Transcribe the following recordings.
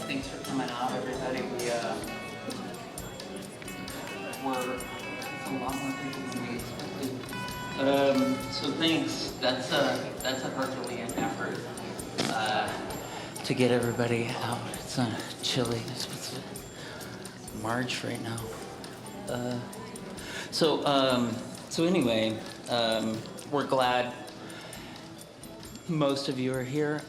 Thanks for coming out, everybody. We're a lot more people than we expected. So thanks. That's a Herculean effort to get everybody out. It's chilly. It's March right now. So anyway, we're glad most of you are here.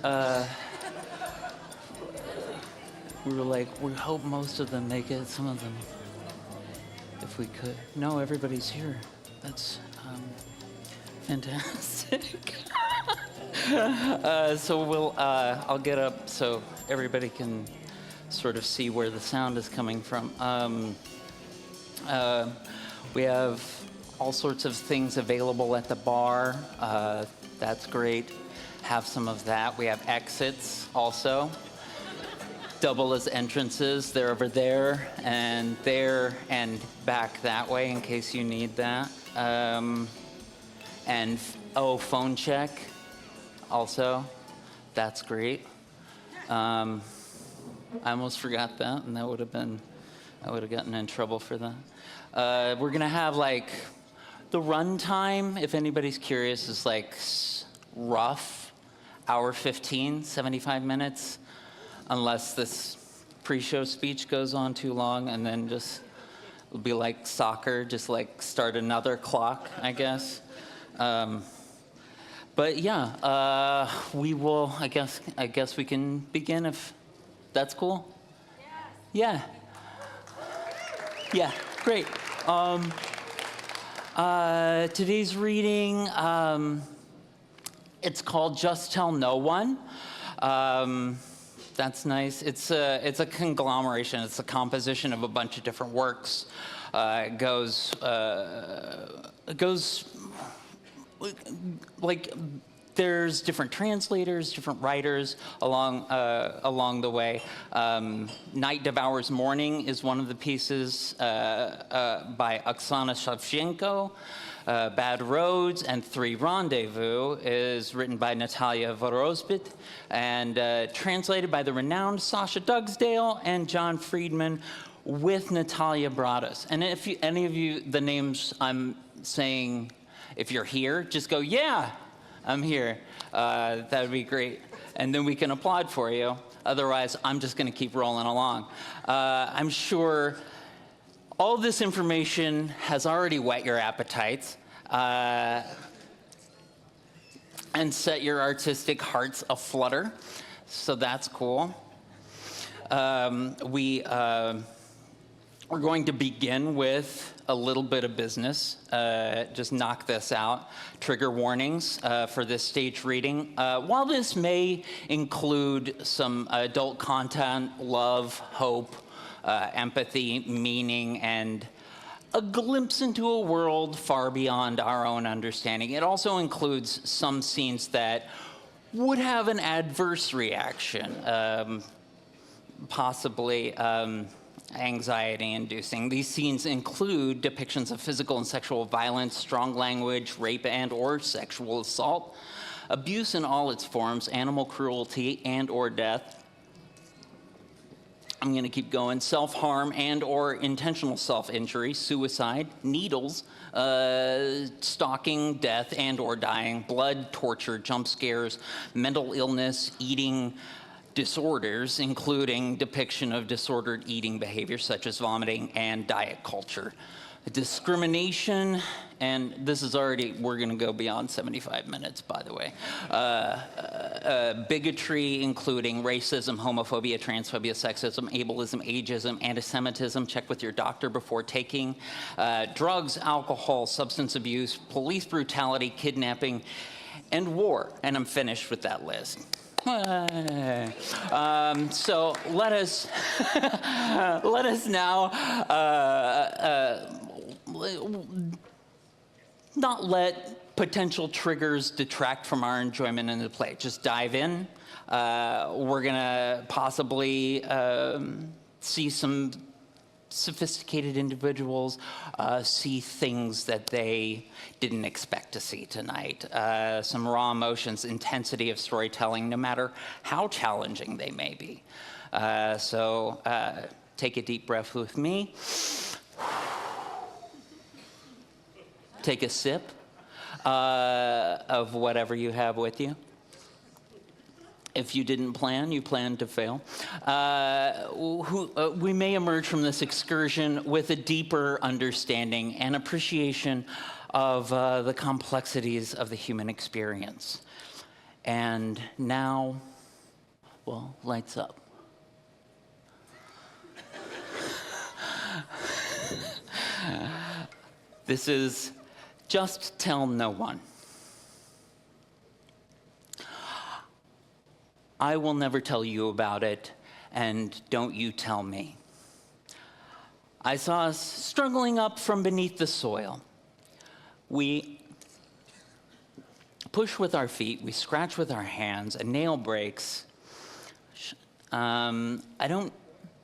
We were like, we hope most of them make it, some of them, if we could. No, everybody's here. That's fantastic. So I'll get up so everybody can sort of see where the sound is coming from. We have all sorts of things available at the bar. That's great. Have some of that. We have exits also. Double as entrances. They're over there and back that way in case you need that. Phone check also. That's great. I almost forgot that, and I would have gotten in trouble for that. We're gonna have like the run time, if anybody's curious, is like rough hour 15, 75 minutes. Unless this pre-show speech goes on too long, and then just it'll be like soccer, just like start another clock, I guess. But yeah, we will. I guess we can begin if that's cool. Yes. Yeah. Great. Today's reading. It's called "Just Tell No One." That's nice. It's a conglomeration. It's a composition of a bunch of different works. It goes like there's different translators, different writers along the way. Night Devours Morning is one of the pieces by Oksana Savchenko. Bad Roads and Three Rendezvous is written by Natal'ya Vorozhbit and translated by the renowned Sasha Dugsdale and John Freedman with Natalia Bratus. And if any of you, the names I'm saying, if you're here, just go, yeah, I'm here. That would be great. And then we can applaud for you. Otherwise, I'm just going to keep rolling along. I'm sure all this information has already whet your appetites and set your artistic hearts aflutter, so that's cool. We're going to begin with a little bit of business. Just knock this out. Trigger warnings for this stage reading. While this may include some adult content, love, hope, empathy, meaning, and a glimpse into a world far beyond our own understanding, it also includes some scenes that would have an adverse reaction, possibly anxiety-inducing. These scenes include depictions of physical and sexual violence, strong language, rape and/or sexual assault, abuse in all its forms, animal cruelty and/or death. I'm going to keep going. Self-harm and/or intentional self-injury, suicide, needles, stalking, death and/or dying, blood, torture, jump scares, mental illness, eating disorders, including depiction of disordered eating behavior such as vomiting and diet culture. Discrimination, and this is already, we're going to go beyond 75 minutes, by the way. Bigotry, including racism, homophobia, transphobia, sexism, ableism, ageism, anti-Semitism. Check with your doctor before taking. Drugs, alcohol, substance abuse, police brutality, kidnapping, and war. And I'm finished with that list. So let us now not let potential triggers detract from our enjoyment in the play. Just dive in. We're gonna possibly see some sophisticated individuals see things that they didn't expect to see tonight. Some raw emotions, intensity of storytelling, no matter how challenging they may be. So take a deep breath with me. Take a sip of whatever you have with you. If you didn't plan, you planned to fail. We may emerge from this excursion with a deeper understanding and appreciation of the complexities of the human experience. And now, well, lights up. This is Just Tell No One. I will never tell you about it, and don't you tell me. I saw us struggling up from beneath the soil. We push with our feet, we scratch with our hands, a nail breaks. I don't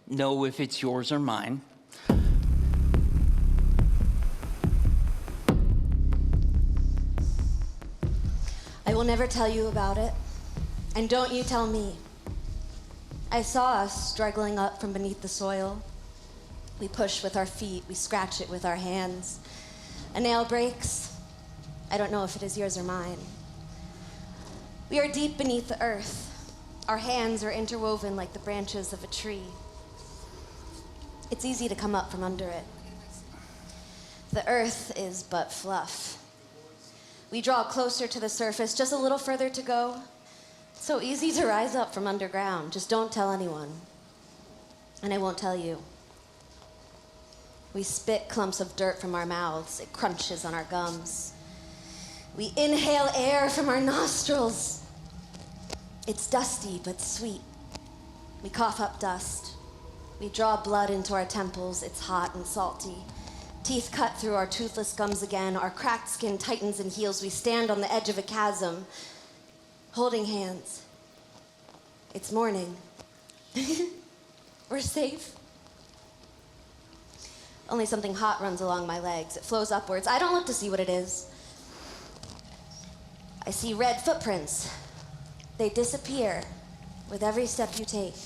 know if it's yours or mine. I will never tell you about it. And don't you tell me. I saw us struggling up from beneath the soil. We push with our feet, we scratch it with our hands. A nail breaks. I don't know if it is yours or mine. We are deep beneath the earth. Our hands are interwoven like the branches of a tree. It's easy to come up from under it. The earth is but fluff. We draw closer to the surface, just a little further to go. So easy to rise up from underground. Just don't tell anyone. And I won't tell you. We spit clumps of dirt from our mouths. It crunches on our gums. We inhale air from our nostrils. It's dusty but sweet. We cough up dust. We draw blood into our temples. It's hot and salty. Teeth cut through our toothless gums again. Our cracked skin tightens and heals. We stand on the edge of a chasm. Holding hands. It's morning. We're safe. Only something hot runs along my legs. It flows upwards. I don't look to see what it is. I see red footprints. They disappear with every step you take.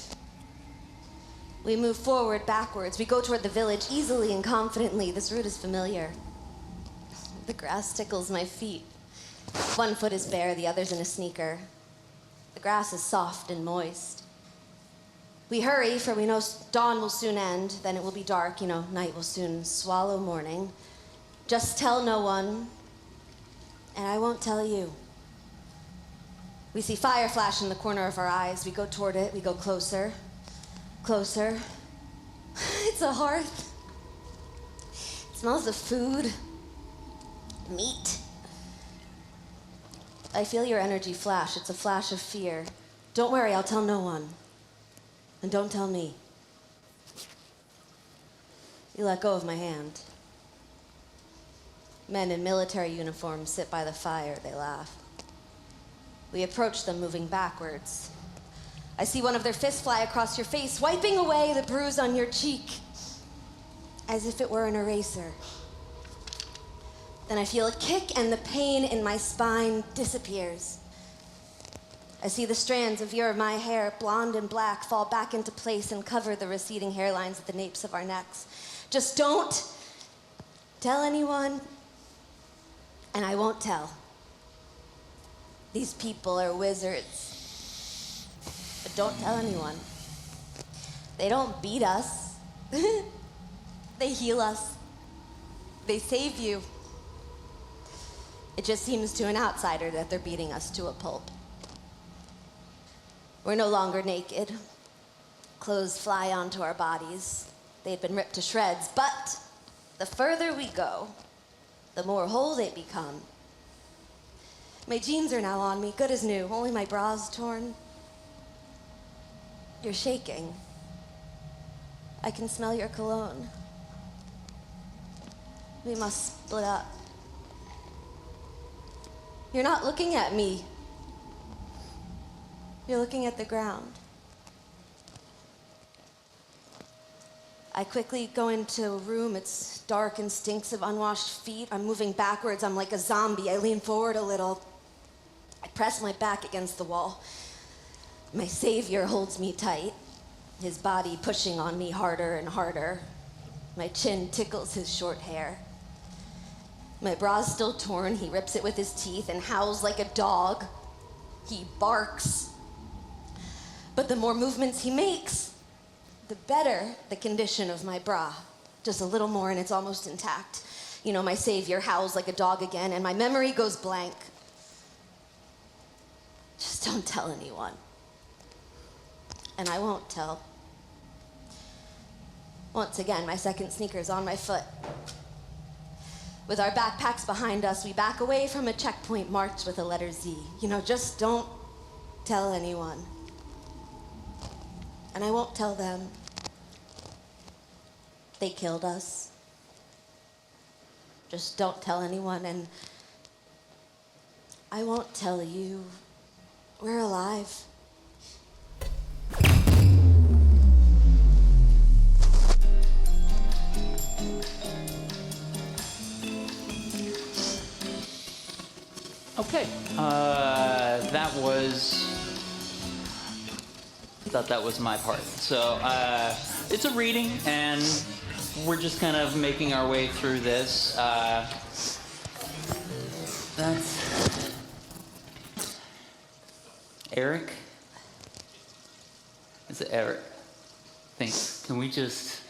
We move forward, backwards. We go toward the village easily and confidently. This route is familiar. The grass tickles my feet. One foot is bare, the other's in a sneaker. The grass is soft and moist. We hurry, for we know dawn will soon end, then it will be dark, night will soon swallow morning. Just tell no one, and I won't tell you. We see fire flash in the corner of our eyes. We go toward it, we go closer, closer. It's a hearth. It smells of food, meat. I feel your energy flash. It's a flash of fear. Don't worry, I'll tell no one. And don't tell me. You let go of my hand. Men in military uniforms sit by the fire. They laugh. We approach them, moving backwards. I see one of their fists fly across your face, wiping away the bruise on your cheek, as if it were an eraser. Then I feel a kick, and the pain in my spine disappears. I see the strands of my hair, blonde and black, fall back into place and cover the receding hairlines at the napes of our necks. Just don't tell anyone, and I won't tell. These people are wizards. But don't tell anyone. They don't beat us. They heal us. They save you. It just seems to an outsider that they're beating us to a pulp. We're no longer naked. Clothes fly onto our bodies. They've been ripped to shreds, but the further we go, the more whole they become. My jeans are now on me, good as new, only my bra's torn. You're shaking. I can smell your cologne. We must split up. You're not looking at me. You're looking at the ground. I quickly go into a room. It's dark and stinks of unwashed feet. I'm moving backwards. I'm like a zombie. I lean forward a little. I press my back against the wall. My savior holds me tight, his body pushing on me harder and harder. My chin tickles his short hair. My bra's still torn. He rips it with his teeth and howls like a dog. He barks. But the more movements he makes, the better the condition of my bra. Just a little more and it's almost intact. You know, my savior howls like a dog again and my memory goes blank. Just don't tell anyone. And I won't tell. Once again, my second sneaker's on my foot. With our backpacks behind us, we back away from a checkpoint marked with a letter Z. You know, just don't tell anyone. And I won't tell them. They killed us. Just don't tell anyone, and I won't tell you. We're alive. Okay, that was, I thought that was my part. So it's a reading, and we're just kind of making our way through this. That's Erik. Is it Erik? Thanks. Can we just?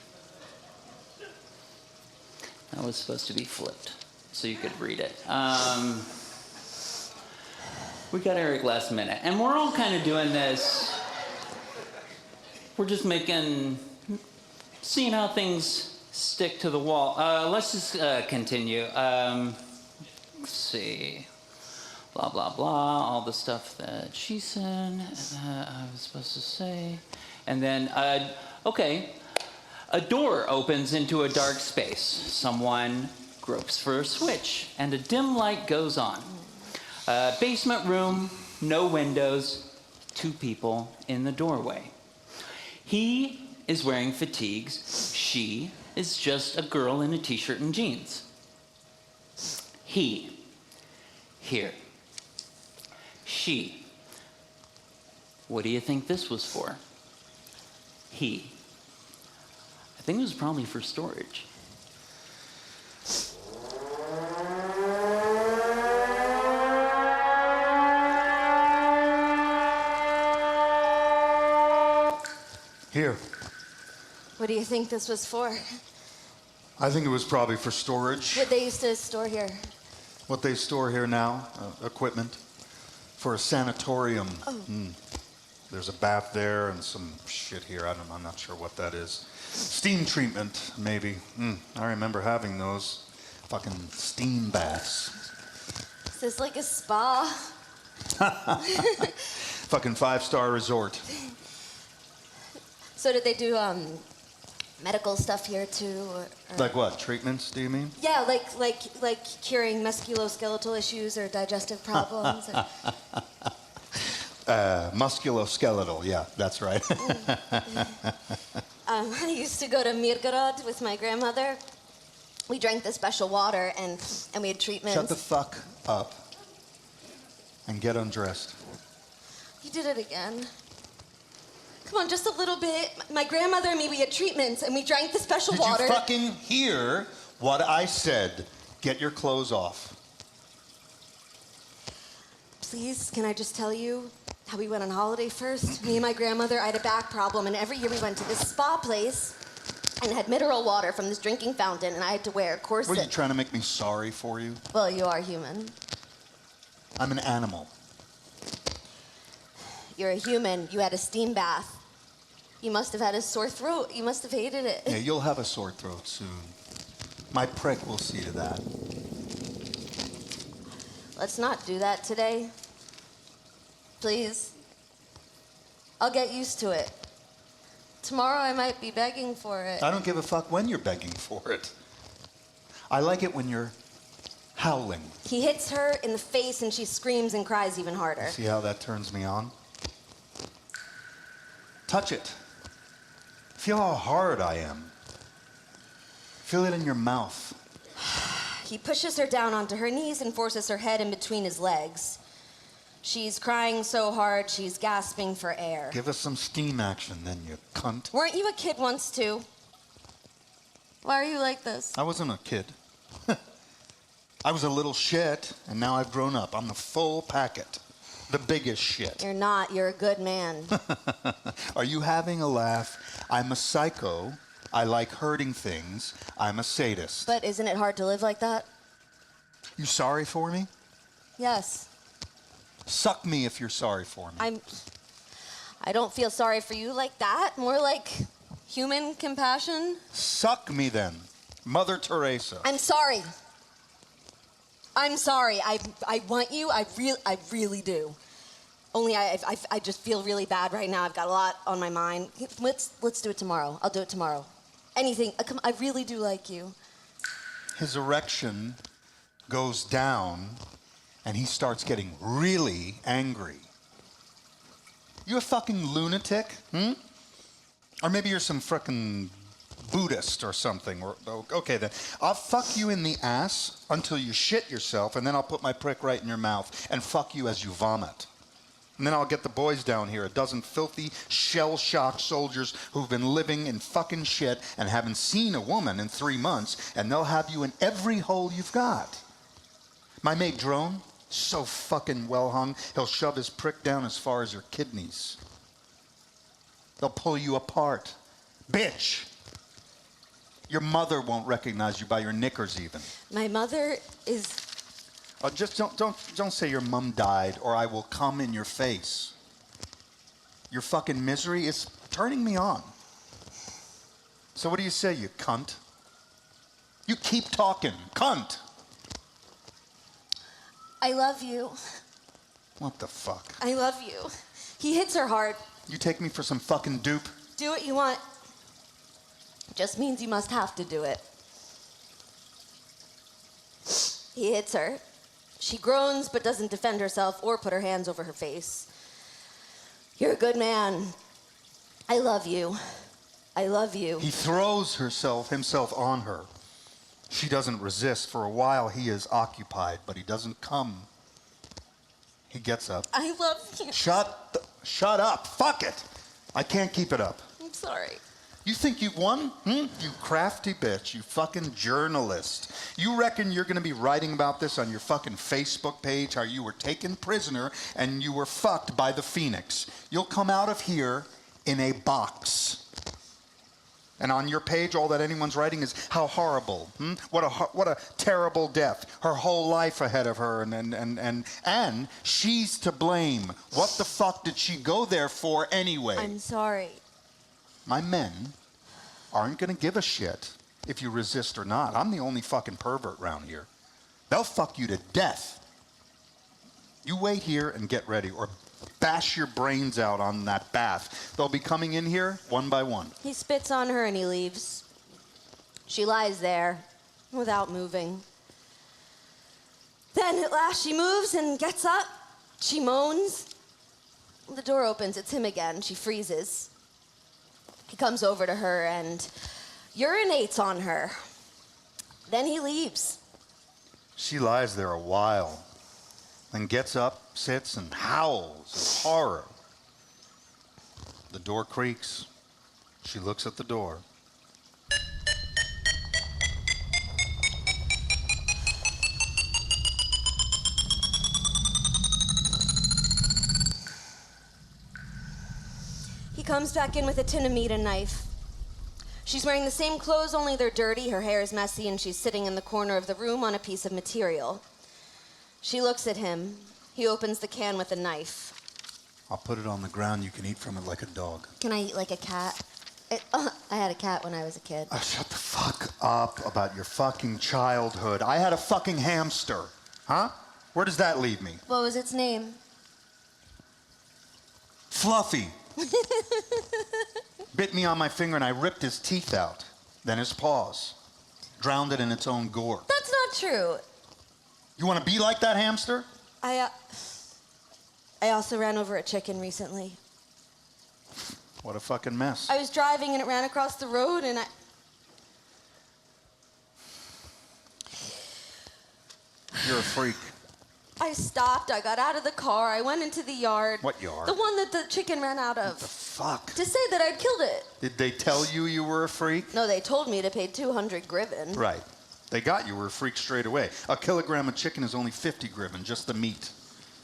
That was supposed to be flipped, so you could read it. We got Erik last minute, and we're all kind of doing this. We're just seeing how things stick to the wall. Let's just continue. Let's see. Blah, blah, blah, all the stuff that she said, I was supposed to say. And then, okay, a door opens into a dark space. Someone gropes for a switch, and a dim light goes on. Basement room, no windows, 2 people in the doorway. He is wearing fatigues. She is just a girl in a t-shirt and jeans. He, here. She. What do you think this was for? He. I think it was probably for storage. Here. What do you think this was for? I think it was probably for storage. What they used to store here. What they store here now, equipment for a sanatorium. Oh. There's a bath there and some shit here. I'm not sure what that is. Steam treatment, maybe. I remember having those fucking steam baths. Is this like a spa? Fucking 5-star resort. So did they do medical stuff here too? Or... Like what? Treatments, do you mean? Yeah, like curing musculoskeletal issues or digestive problems. Or... Musculoskeletal, yeah, that's right. I used to go to Mirgorod with my grandmother. We drank the special water and we had treatments. Shut the fuck up and get undressed. You did it again. Come on, just a little bit. My grandmother and me, we had treatments, and we drank the special water. Did you fucking hear what I said? Get your clothes off. Please, can I just tell you how we went on holiday first? Me and my grandmother, I had a back problem, and every year we went to this spa place and had mineral water from this drinking fountain, and I had to wear a corset. Were you trying to make me sorry for you? Well, you are human. I'm an animal. You're a human. You had a steam bath. You must have had a sore throat. You must have hated it. Yeah, you'll have a sore throat soon. My prick will see to that. Let's not do that today. Please. I'll get used to it. Tomorrow I might be begging for it. I don't give a fuck when you're begging for it. I like it when you're howling. He hits her in the face and she screams and cries even harder. See how that turns me on? Touch it. Feel how hard I am. Feel it in your mouth. He pushes her down onto her knees and forces her head in between his legs. She's crying so hard, she's gasping for air. Give us some steam action then, you cunt. Weren't you a kid once, too? Why are you like this? I wasn't a kid. I was a little shit, and now I've grown up. I'm the full packet. The biggest shit. You're not. You're a good man. Are you having a laugh? I'm a psycho. I like hurting things. I'm a sadist. But isn't it hard to live like that? You sorry for me? Yes. Suck me if you're sorry for me. I don't feel sorry for you like that. More like human compassion. Suck me then. Mother Teresa. I'm sorry. I'm sorry. I want you. I really do. Only I just feel really bad right now. I've got a lot on my mind. Let's do it tomorrow. I'll do it tomorrow. Anything. I really do like you. His erection goes down, and he starts getting really angry. You a fucking lunatic? Or maybe you're some frickin' Buddhist or something. Okay then. I'll fuck you in the ass until you shit yourself, and then I'll put my prick right in your mouth and fuck you as you vomit. And then I'll get the boys down here, a dozen filthy, shell-shocked soldiers who've been living in fucking shit and haven't seen a woman in 3 months, and they'll have you in every hole you've got. My mate Drone, so fucking well hung, he'll shove his prick down as far as your kidneys. They'll pull you apart. Bitch! Your mother won't recognize you by your knickers even. My mother is... Just don't say your mom died or I will come in your face. Your fucking misery is turning me on. So what do you say, you cunt? You keep talking, cunt. I love you. What the fuck? I love you. He hits her hard. You take me for some fucking dupe? Do what you want. Just means you must have to do it. He hits her. She groans but doesn't defend herself or put her hands over her face. You're a good man. I love you. I love you. He throws himself on her. She doesn't resist. For a while he is occupied, but he doesn't come. He gets up. I love you. Shut up. Fuck it. I can't keep it up. I'm sorry. You think you've won? You crafty bitch. You fucking journalist. You reckon you're going to be writing about this on your fucking Facebook page, how you were taken prisoner and you were fucked by the Phoenix. You'll come out of here in a box. And on your page, all that anyone's writing is how horrible. What a terrible death. Her whole life ahead of her, and she's to blame. What the fuck did she go there for anyway? I'm sorry. My men aren't going to give a shit if you resist or not. I'm the only fucking pervert around here. They'll fuck you to death. You wait here and get ready, or bash your brains out on that bath. They'll be coming in here one by one. He spits on her and he leaves. She lies there without moving. Then at last she moves and gets up. She moans. The door opens. It's him again. She freezes. He comes over to her and urinates on her. Then he leaves. She lies there a while, then gets up, sits, and howls in horror. The door creaks. She looks at the door. He comes back in with a tin of meat and knife. She's wearing the same clothes, only they're dirty. Her hair is messy, and she's sitting in the corner of the room on a piece of material. She looks at him. He opens the can with a knife. I'll put it on the ground. You can eat from it like a dog. Can I eat like a cat? I had a cat when I was a kid. Shut the fuck up about your fucking childhood. I had a fucking hamster. Huh? Where does that leave me? What was its name? Fluffy. Bit me on my finger and I ripped his teeth out. Then his paws. Drowned it in its own gore. That's not true. You want to be like that hamster? I also ran over a chicken recently. What a fucking mess. I was driving and it ran across the road and freak? I stopped, I got out of the car, I went into the yard. What yard? The one that the chicken ran out of. The fuck? To say that I'd killed it. Did they tell you you were a freak? No, they told me to pay 200 griven. Right. They got you were a freak straight away. A kilogram of chicken is only 50 griven, just the meat.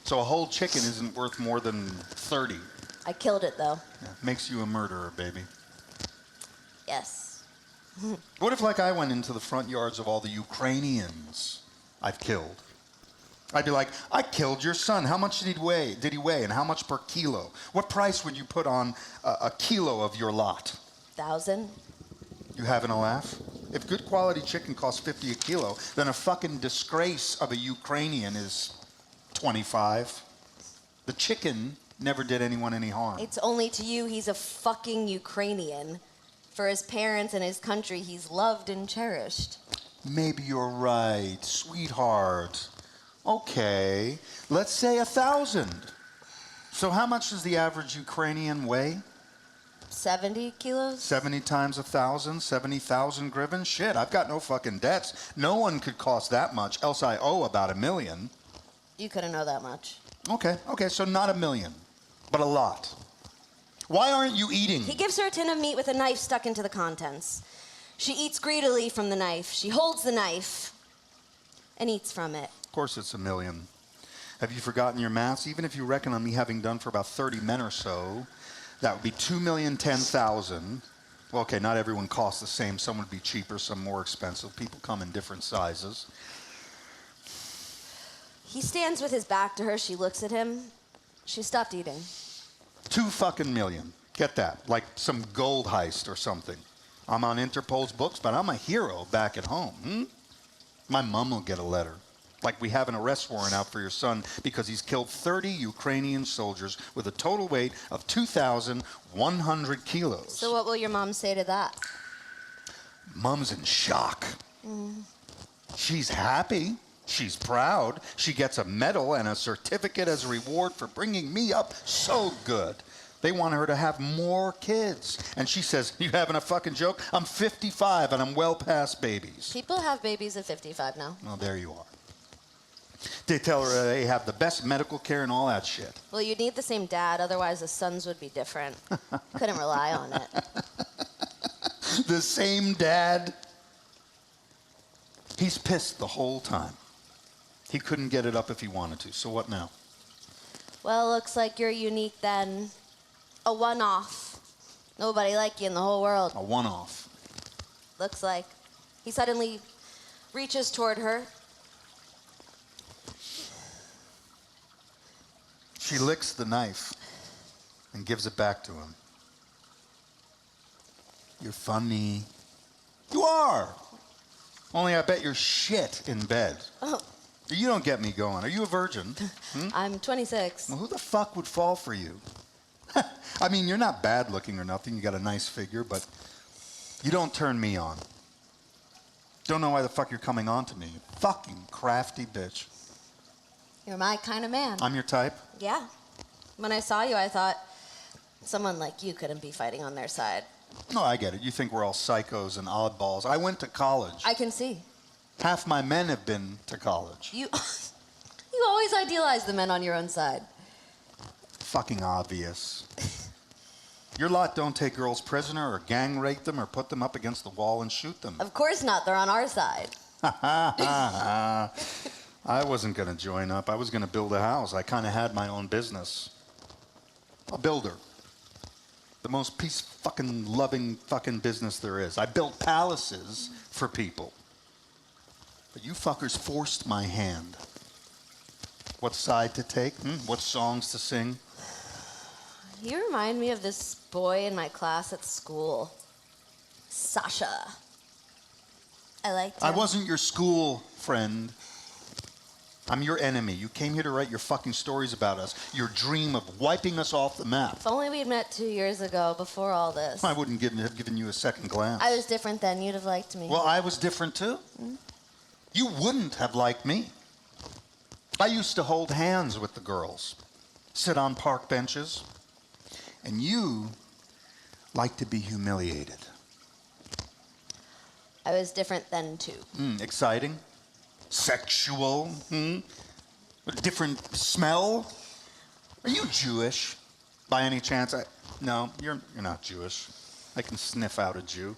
So a whole chicken isn't worth more than 30. I killed it, though. Yeah, makes you a murderer, baby. Yes. What if, like, I went into the front yards of all the Ukrainians I've killed? I'd be like, I killed your son. How much did he weigh? And how much per kilo? What price would you put on a kilo of your lot? 1,000. You having a laugh? If good quality chicken costs 50 a kilo, then a fucking disgrace of a Ukrainian is 25. The chicken never did anyone any harm. It's only to you he's a fucking Ukrainian. For his parents and his country, he's loved and cherished. Maybe you're right, sweetheart. Okay, let's say 1,000. So how much does the average Ukrainian weigh? 70 kilos? 70 times 1,000, 70,000 griven? Shit, I've got no fucking debts. No one could cost that much, else I owe about $1 million. You couldn't know that much. Okay, so not $1 million, but a lot. Why aren't you eating? He gives her a tin of meat with a knife stuck into the contents. She eats greedily from the knife. She holds the knife and eats from it. Of course it's $1 million. Have you forgotten your maths? Even if you reckon on me having done for about 30 men or so, that would be 2,010,000. Well, okay, not everyone costs the same. Some would be cheaper, some more expensive. People come in different sizes. He stands with his back to her. She looks at him. She stopped eating. 2 fucking million. Get that? Like some gold heist or something. I'm on Interpol's books, but I'm a hero back at home. My mom will get a letter. Like we have an arrest warrant out for your son because he's killed 30 Ukrainian soldiers with a total weight of 2,100 kilos. So what will your mom say to that? Mom's in shock. She's happy. She's proud. She gets a medal and a certificate as a reward for bringing me up so good. They want her to have more kids. And she says, you having a fucking joke? I'm 55 and I'm well past babies. People have babies at 55 now. Well, there you are. They tell her they have the best medical care and all that shit. Well, you'd need the same dad, otherwise the sons would be different. Couldn't rely on it. The same dad. He's pissed the whole time. He couldn't get it up if he wanted to. So what now? Well, looks like you're unique then. A one-off. Nobody like you in the whole world. A one-off. Looks like. He suddenly reaches toward her. She licks the knife and gives it back to him. You're funny. You are. Only I bet you're shit in bed. Oh. You don't get me going. Are you a virgin? I'm 26. Well, who the fuck would fall for you? I mean, you're not bad looking or nothing. You got a nice figure, but you don't turn me on. Don't know why the fuck you're coming on to me. You fucking crafty bitch. You're my kind of man. I'm your type? Yeah. When I saw you, I thought someone like you couldn't be fighting on their side. No, I get it. You think we're all psychos and oddballs. I went to college. I can see. Half my men have been to college. You always idealize the men on your own side. Fucking obvious. Your lot don't take girls prisoner or gang rape them or put them up against the wall and shoot them. Of course not. They're on our side. I wasn't going to join up. I was going to build a house. I kind of had my own business. A builder. The most peace fucking loving fucking business there is. I built palaces for people. But you fuckers forced my hand. What side to take? What songs to sing? You remind me of this boy in my class at school. Sasha. I liked him. I wasn't your school friend. I'm your enemy. You came here to write your fucking stories about us. Your dream of wiping us off the map. If only we'd met 2 years ago, before all this. I wouldn't have given you a second glance. I was different then. You'd have liked me. Well, I was different too. You wouldn't have liked me. I used to hold hands with the girls, sit on park benches, and you like to be humiliated. I was different then, too. Exciting? sexual, a different smell. Are you Jewish by any chance? No, you're not Jewish. I can sniff out a Jew.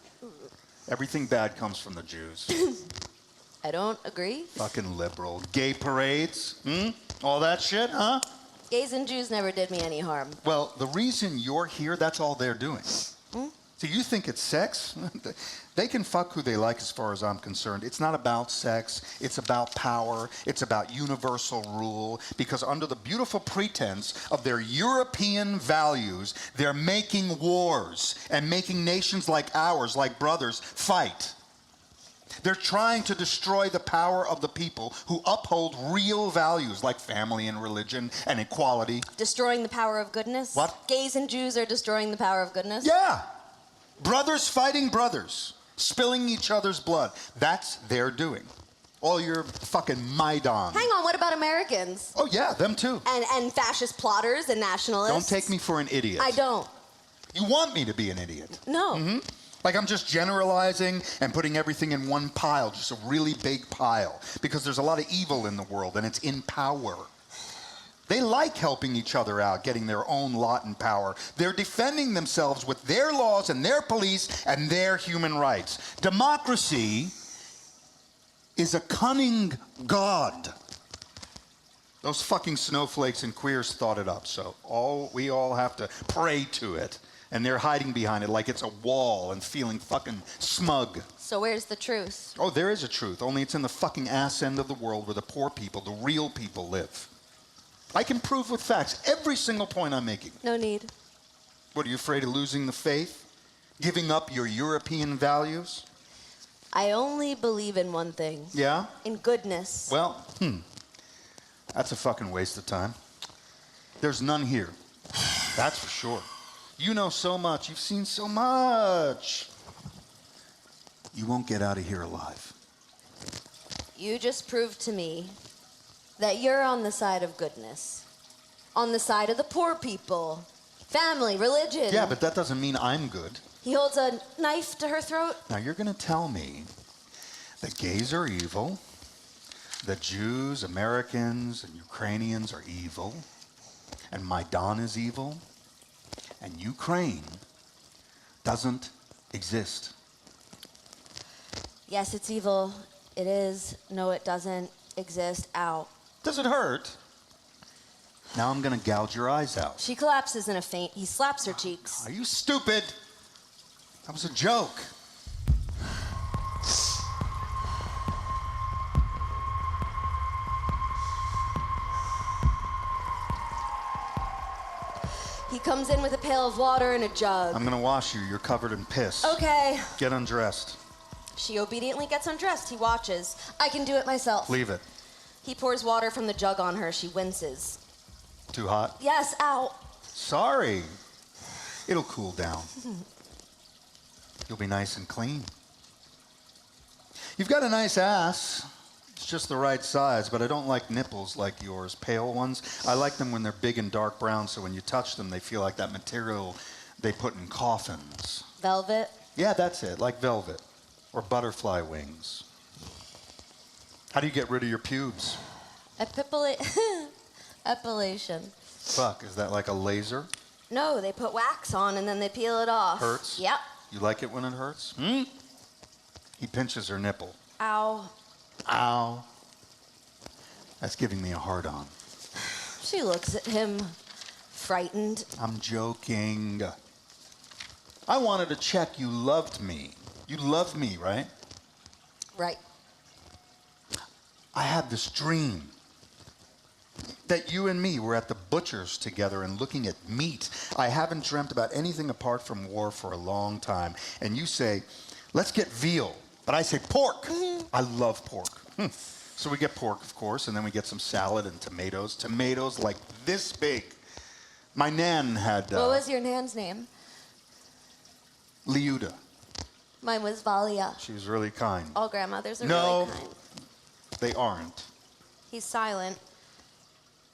Everything bad comes from the Jews. I don't agree. Fucking liberal. Gay parades, all that shit, huh? Gays and Jews never did me any harm. Well, the reason you're here, that's all they're doing. So you think it's sex? They can fuck who they like as far as I'm concerned. It's not about sex. It's about power. It's about universal rule. Because under the beautiful pretense of their European values, they're making wars and making nations like ours, like brothers, fight. They're trying to destroy the power of the people who uphold real values like family and religion and equality. Destroying the power of goodness? What? Gays and Jews are destroying the power of goodness? Yeah. Brothers fighting brothers, spilling each other's blood. That's their doing. All your fucking Maidan. Hang on, what about Americans? Oh, yeah, them too. And fascist plotters and nationalists? Don't take me for an idiot. I don't. You want me to be an idiot. No. Like I'm just generalizing and putting everything in one pile, just a really big pile. Because there's a lot of evil in the world and it's in power. They like helping each other out, getting their own lot in power. They're defending themselves with their laws and their police and their human rights. Democracy is a cunning god. Those fucking snowflakes and queers thought it up, so we all have to pray to it. And they're hiding behind it like it's a wall and feeling fucking smug. So where's the truth? Oh, there is a truth, only it's in the fucking ass end of the world where the poor people, the real people live. I can prove with facts every single point I'm making. No need. What, are you afraid of losing the faith? Giving up your European values? I only believe in one thing. Yeah? In goodness. Well, that's a fucking waste of time. There's none here. That's for sure. You know so much. You've seen so much. You won't get out of here alive. You just proved to me that you're on the side of goodness. On the side of the poor people. Family, religion. Yeah, but that doesn't mean I'm good. He holds a knife to her throat. Now you're going to tell me that gays are evil, that Jews, Americans, and Ukrainians are evil, and Maidan is evil, and Ukraine doesn't exist. Yes, it's evil. It is. No, it doesn't exist. Ow. Does it hurt? Now I'm going to gouge your eyes out. She collapses in a faint. He slaps her cheeks. Are you stupid? That was a joke. He comes in with a pail of water and a jug. I'm going to wash you. You're covered in piss. Okay. Get undressed. She obediently gets undressed. He watches. I can do it myself. Leave it. He pours water from the jug on her. She winces. Too hot? Yes, ow. Sorry. It'll cool down. You'll be nice and clean. You've got a nice ass. It's just the right size, but I don't like nipples like yours, pale ones. I like them when they're big and dark brown, so when you touch them, they feel like that material they put in coffins. Velvet. Yeah, that's it, like velvet. Or butterfly wings. How do you get rid of your pubes? Epilation. Fuck, is that like a laser? No, they put wax on and then they peel it off. Hurts? Yep. You like it when it hurts? He pinches her nipple. Ow. Ow. That's giving me a hard on. She looks at him, frightened. I'm joking. I wanted to check you loved me. You love me, right? Right. I had this dream that you and me were at the butcher's together and looking at meat. I haven't dreamt about anything apart from war for a long time. And you say, let's get veal. But I say pork. I love pork. So we get pork, of course, and then we get some salad and tomatoes. Tomatoes like this big. My nan had... What was your nan's name? Liuda. Mine was Valia. She was really kind. All grandmothers are No, really kind. they aren't. He's silent.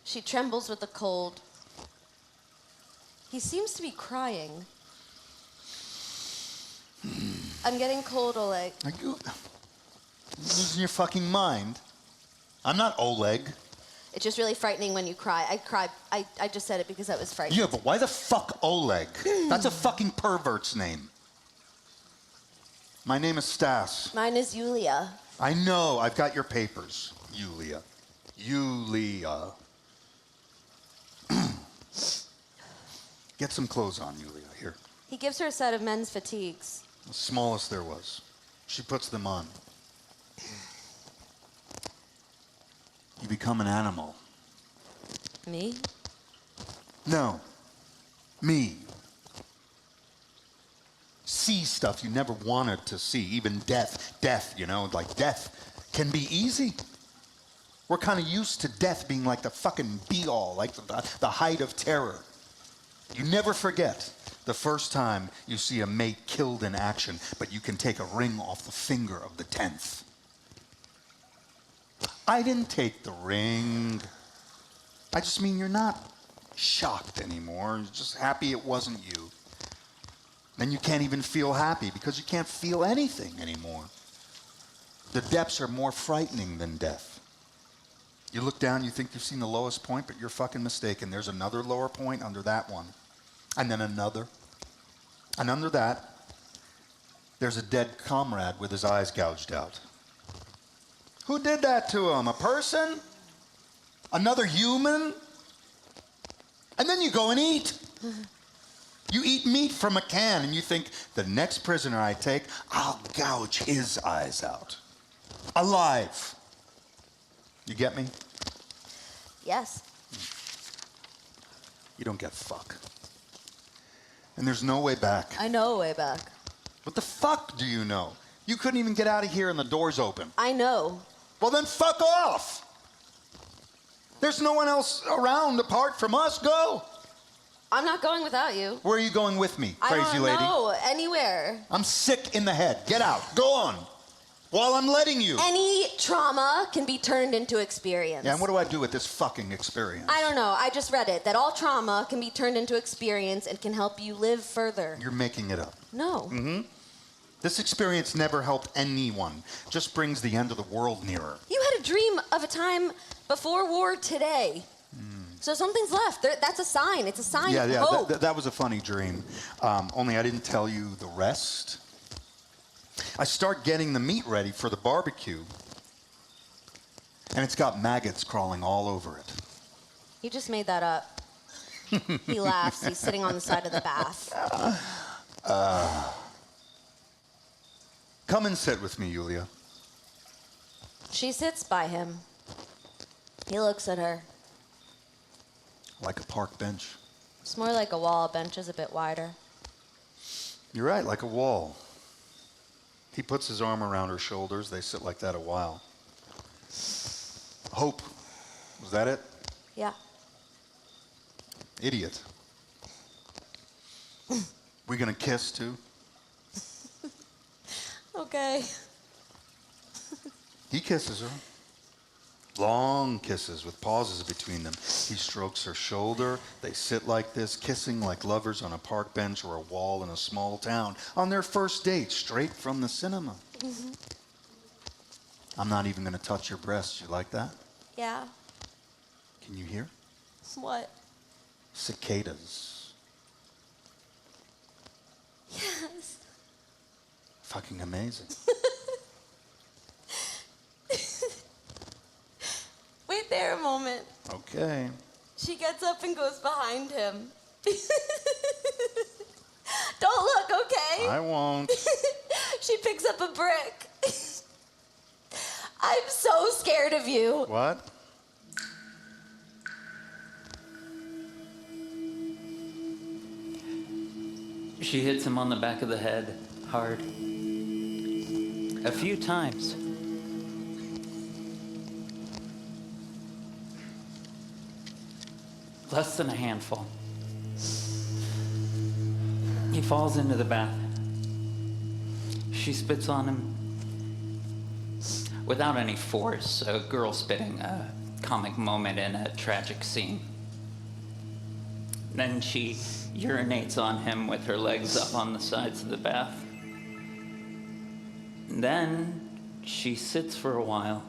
She trembles with the cold. He seems to be crying. I'm getting cold, Oleg. Are you losing your fucking mind? I'm not Oleg. It's just really frightening when you cry. I cry. I just said it because that was frightening. Yeah, but why the fuck Oleg? That's a fucking pervert's name. My name is Stas. Mine is Yulia. I know. I've got your papers. Yulia. Yulia. Get some clothes on, Yulia. Here. He gives her a set of men's fatigues. The smallest there was. She puts them on. You become an animal. Me? No. Me. See stuff you never wanted to see. Even death. Death, you know, like death can be easy. We're kind of used to death being like the fucking be-all, like the height of terror. You never forget the first time you see a mate killed in action, but you can take a ring off the finger of the 10th. I didn't take the ring. I just mean you're not shocked anymore. You're just happy it wasn't you. Then you can't even feel happy because you can't feel anything anymore. The depths are more frightening than death. You look down, you think you've seen the lowest point, but you're fucking mistaken. There's another lower point under that one. And then another. And under that, there's a dead comrade with his eyes gouged out. Who did that to him? A person? Another human? And then you go and eat. You eat meat from a can and you think, the next prisoner I take, I'll gouge his eyes out. Alive. You get me? Yes. You don't get fuck. And there's no way back. I know a way back. What the fuck do you know? You couldn't even get out of here and the door's open. I know. Well, then fuck off. There's no one else around apart from us. Go. I'm not going without you. Where are you going with me, crazy lady? I don't know. Anywhere. I'm sick in the head. Get out. Go on. While I'm letting you. Any trauma can be turned into experience. Yeah, and what do I do with this fucking experience? I don't know. I just read it. That all trauma can be turned into experience and can help you live further. You're making it up. No. Mm-hmm. This experience never helped anyone. Just brings the end of the world nearer. You had a dream of a time before war today. So something's left. That's a sign. It's a sign of hope. That was a funny dream. Only I didn't tell you the rest. I start getting the meat ready for the barbecue, and it's got maggots crawling all over it. You just made that up. He laughs. He's sitting on the side of the bath. Come and sit with me, Yulia. She sits by him. He looks at her. Like a park bench. It's more like a wall. A bench is a bit wider. You're right, like a wall. He puts his arm around her shoulders. They sit like that a while. Hope. Was that it? Yeah. Idiot. We gonna kiss too? Okay. He kisses her. Long kisses with pauses between them. He strokes her shoulder. They sit like this, kissing like lovers on a park bench or a wall in a small town. On their first date, straight from the cinema. Mm-hmm. I'm not even going to touch your breasts. You like that? Yeah. Can you hear? What? Cicadas. Yes. Fucking amazing. Wait there a moment. Okay. She gets up and goes behind him. Don't look, okay? I won't. She picks up a brick. I'm so scared of you. What? She hits him on the back of the head, hard. A few times. Less than a handful. He falls into the bath. She spits on him without any force, a girl spitting, a comic moment in a tragic scene. Then she urinates on him with her legs up on the sides of the bath. Then she sits for a while,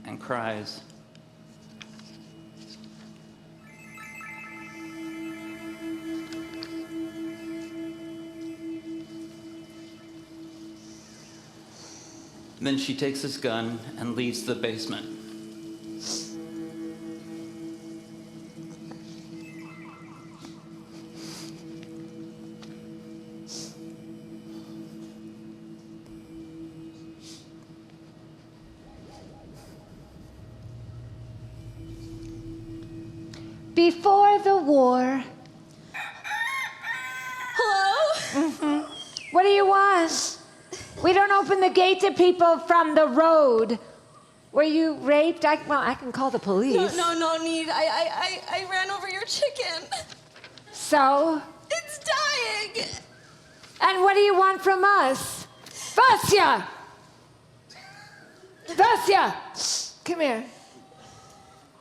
and cries. Then she takes his gun and leaves the basement. Before the war. Hello? What do you want? We don't open the gate to people from the road. Were you raped? I can call the police. No need. I ran over your chicken. So? It's dying. And what do you want from us? Vasya! Vasya! Come here.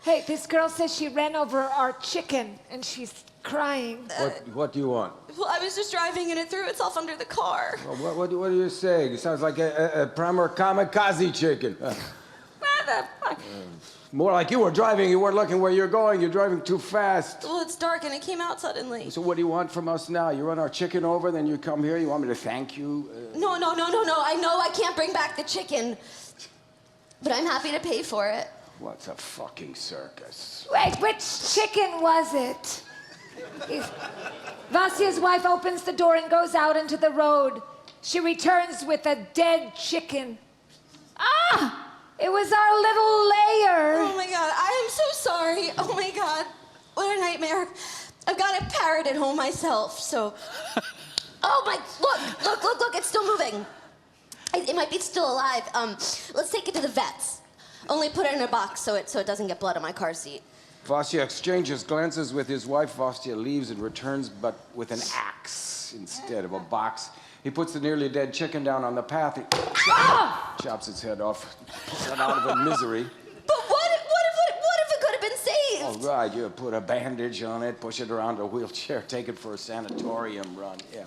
Hey, this girl says she ran over our chicken and she's crying. What do you want? Well, I was just driving and it threw itself under the car. Well, what are you saying? It sounds like a primer kamikaze chicken. What the fuck? More like you were driving, you weren't looking where you're going, you're driving too fast. Well, it's dark and it came out suddenly. So what do you want from us now? You run our chicken over, then you come here, you want me to thank you? No. I know I can't bring back the chicken, but I'm happy to pay for it. What's a fucking circus? Wait, which chicken was it? Vasya's wife opens the door and goes out into the road. She returns with a dead chicken. Ah! It was our little layer. Oh my God, I am so sorry. Oh my God, what a nightmare. I've got a parrot at home myself, so. Oh my, look, it's still moving. It might be still alive. Let's take it to the vet's. Only put it in a box so it doesn't get blood on my car seat. Vasya exchanges glances with his wife. Vasya leaves and returns, but with an axe instead of a box. He puts the nearly dead chicken down on the path. He chops its head off, pulls it out of a misery. But what if it could have been saved? All right, you put a bandage on it, push it around a wheelchair, take it for a sanatorium run. Yeah.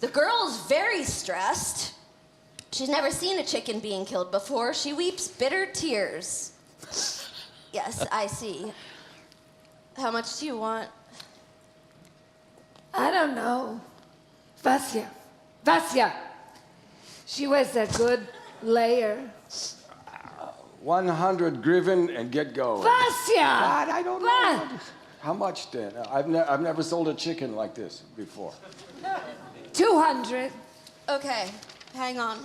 The girl's very stressed. She's never seen a chicken being killed before. She weeps bitter tears. Yes, I see. How much do you want? I don't know. Vasya. She was a good layer. 100 griven and get going. Vasya! God, I don't know. How much then? I've never sold a chicken like this before. 200. Okay, hang on.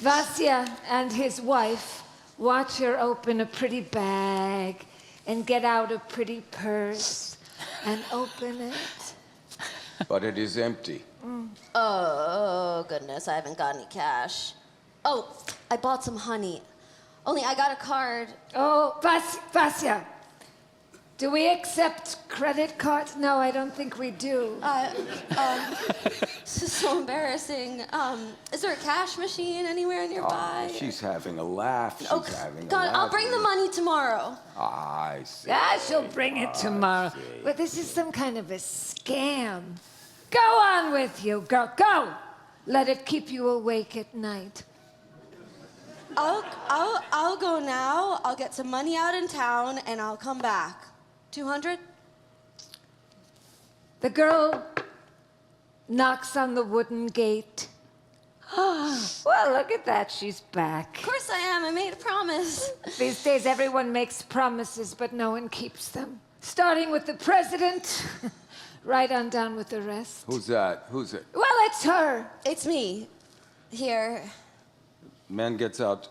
Vasya and his wife watch her open a pretty bag and get out a pretty purse and open it. But it is empty. Oh, goodness, I haven't got any cash. Oh, I bought some honey. Only I got a card. Oh, Vasya, do we accept credit cards? No, I don't think we do. This is so embarrassing. Is there a cash machine anywhere nearby? Oh, she's having a laugh. She's having a God, laugh. I'll bring the money tomorrow. I see. Yeah, she'll bring it tomorrow. But this is some kind of a scam. Go on with you, girl. Go. Let it keep you awake at night. I'll go now. I'll get some money out in town, and I'll come back. 200? The girl knocks on the wooden gate. Well, look at that. She's back. Of course I am. I made a promise. These days, everyone makes promises, but no one keeps them. Starting with the president, right on down with the rest. Who's that? Who's it? Well, it's her. It's me. Here. Man gets out.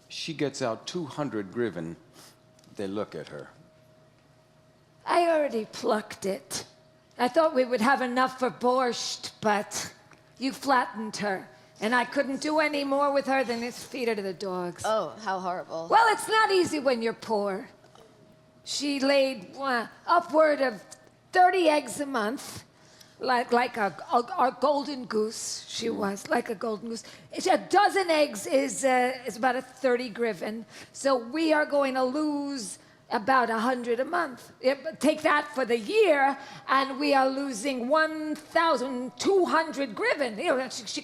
She gets out 200 griven. They look at her. I already plucked it. I thought we would have enough for borscht, but you flattened her. And I couldn't do any more with her than just feed her to the dogs. Oh, how horrible. Well, it's not easy when you're poor. She laid upward of 30 eggs a month, like a golden goose. She was like a golden goose. A dozen eggs is about a 30 griven. So we are going to lose about 100 a month. Take that for the year, and we are losing 1,200 griven. You know, she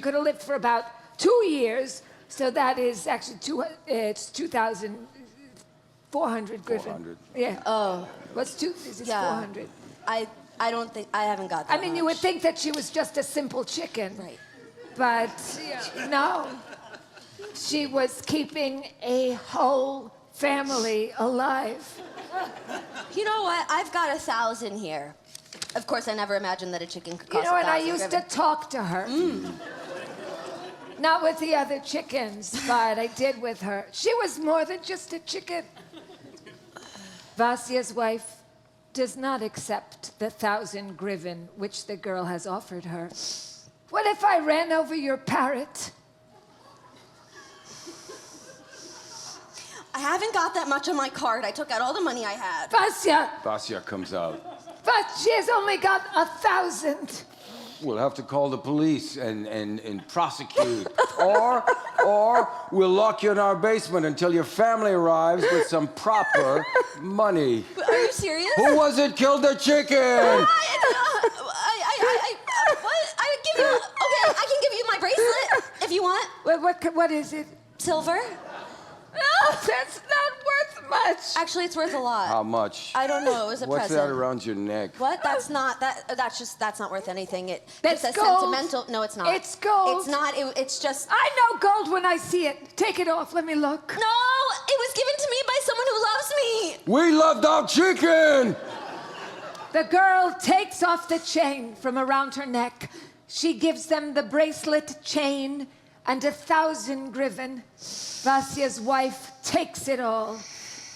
could have lived for about 2 years. So that is actually it's 2,400 griffin. 400. Yeah. Oh, What's is it yeah. 400? I don't think, I haven't got that I mean, you would much. think that she was just a simple chicken. Right. But no. She was keeping a whole family alive. You know what? I've got 1,000 here. Of course, I never imagined that a chicken could cost You know what? I 1,000 used to griffin. talk to her. Not with the other chickens, but I did with her. She was more than just a chicken. Vasya's wife does not accept the 1,000 griffin which the girl has offered her. What if I ran over your parrot? I haven't got that much on my card. I took out all the money I had. Vasya! Vasya comes out. But she has only got 1,000. We'll have to call the police and prosecute. or we'll lock you in our basement until your family arrives with some proper money. Are you serious? Who was it killed the chicken? What? I give you. Okay, I can give you my bracelet if you want. What is it? Silver. No, that's not worth much. Actually, it's worth a lot. How much? I don't know. It was a What's present. that around your neck? What? That's not that. That's not worth anything. That's it's a gold. sentimental. No, it's not. It's gold. It's not. It's just. I know gold when I see it. Take it off. Let me look. No, it was given to me by someone who loves me. We loved our chicken! The girl takes off the chain from around her neck. She gives them the bracelet, chain, and 1,000 griffin. Vasya's wife takes it all,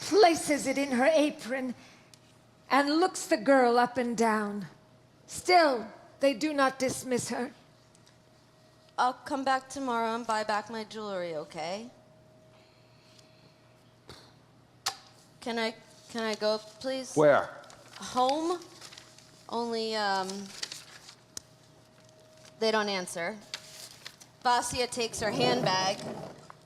places it in her apron, and looks the girl up and down. Still, they do not dismiss her. I'll come back tomorrow and buy back my jewelry. Okay? Can I go, please? Where? Home. Only they don't answer. Vasya takes her handbag.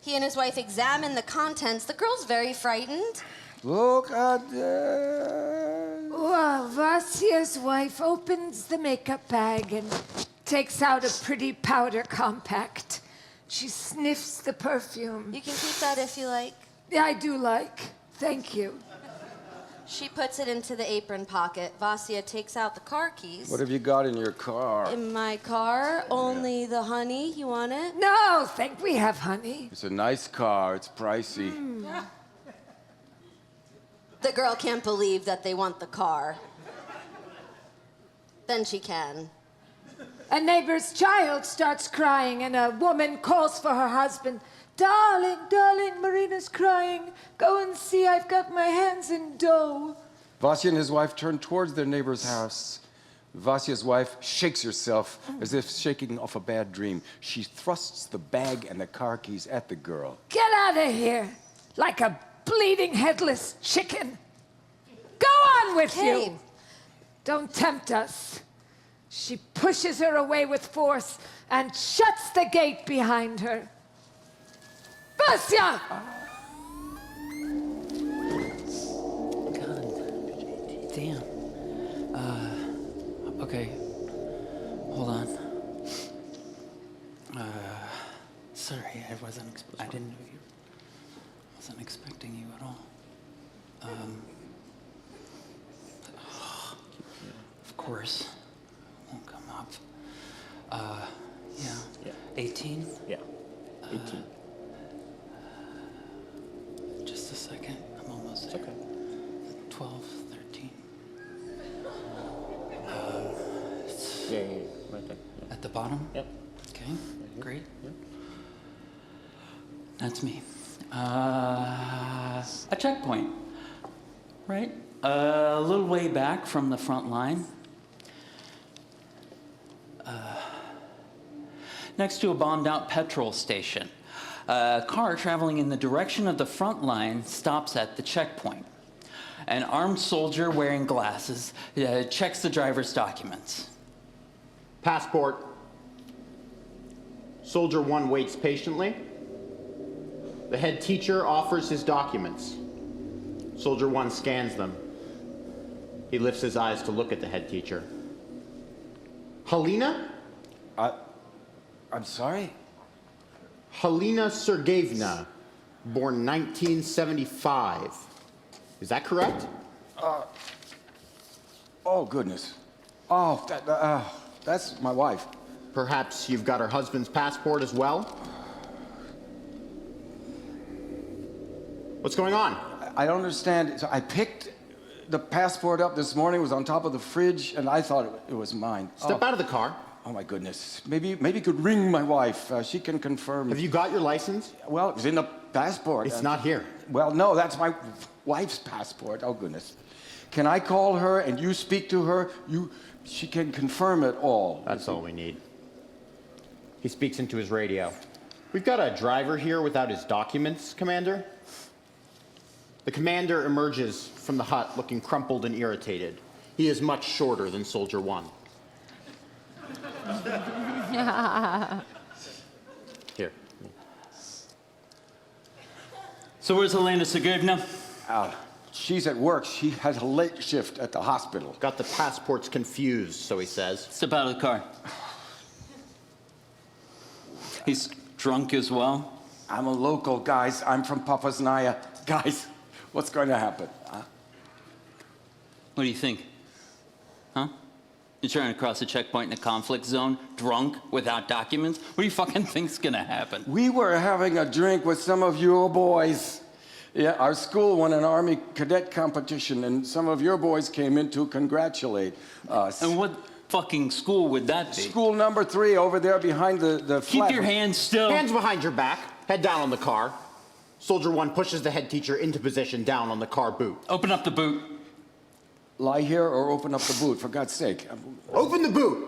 He and his wife examine the contents. The girl's very frightened. Look at that. Well, Vasya's wife opens the makeup bag and takes out a pretty powder compact. She sniffs the perfume. You can keep that if you like. Yeah, I do like. Thank you. She puts it into the apron pocket. Vasya takes out the car keys. What have you got in your car? In my car, only the honey. You want it? No, think we have honey. It's a nice car. It's pricey. The girl can't believe that they want the car. Then she can. A neighbor's child starts crying, and a woman calls for her husband. Darling, darling, Marina's crying. Go and see, I've got my hands in dough. Vasya and his wife turn towards their neighbor's house. Vasya's wife shakes herself as if shaking off a bad dream. She thrusts the bag and the car keys at the girl. Get out of here, like a bleeding headless chicken. Go on with Hey. you. Don't tempt us. She pushes her away with force and shuts the gate behind her. Vasya! God damn. Okay. Hold on. Sorry, I didn't know you. Wasn't expecting you at all. Of course. Won't come up. Yeah. 18? Yeah. 18. Just a second. I'm almost It's there. okay. 12, 13. Yeah, right there. Yeah. At the bottom? Yep. Okay, great. Yep. That's me. A checkpoint, right? A little way back from the front line. Next to a bombed out petrol station. A car traveling in the direction of the front line stops at the checkpoint. An armed soldier wearing glasses checks the driver's documents. Passport. Soldier 1 waits patiently. The head teacher offers his documents. Soldier 1 scans them. He lifts his eyes to look at the head teacher. Helena? I'm sorry? Helena Sergeyevna, born 1975. Is that correct? Oh, goodness. Oh, that's my wife. Perhaps you've got her husband's passport as well? What's going on? I don't understand. So I picked the passport up this morning. It was on top of the fridge, and I thought it was mine. Step out of the car. Oh, my goodness. Maybe you could ring my wife. She can confirm. Have you got your license? Well, it was in the passport. It's not here. Well, no, that's my wife's passport. Oh, goodness. Can I call her and you speak to her? She can confirm it all. That's all we need. He speaks into his radio. We've got a driver here without his documents, Commander. The commander emerges from the hut looking crumpled and irritated. He is much shorter than Soldier 1. Here. So where's Helena Sergeyevna? She's at work. She has a late shift at the hospital. Got the passports confused, so he says. Step out of the car. He's drunk as well. I'm a local, guys. I'm from Papasnaya. Guys, what's going to happen? What do you think? Huh? You're trying to cross a checkpoint in a conflict zone, drunk, without documents? What do you fucking think's gonna happen? We were having a drink with some of your boys. Yeah, our school won an Army cadet competition, and some of your boys came in to congratulate us. And what fucking school would that be? School number 3 over there behind the Keep flat. your hands still. Hands behind your back. Head down on the car. Soldier 1 pushes the head teacher into position down on the car boot. Open up the boot. Lie here or open up the boot, for God's sake. Open the boot!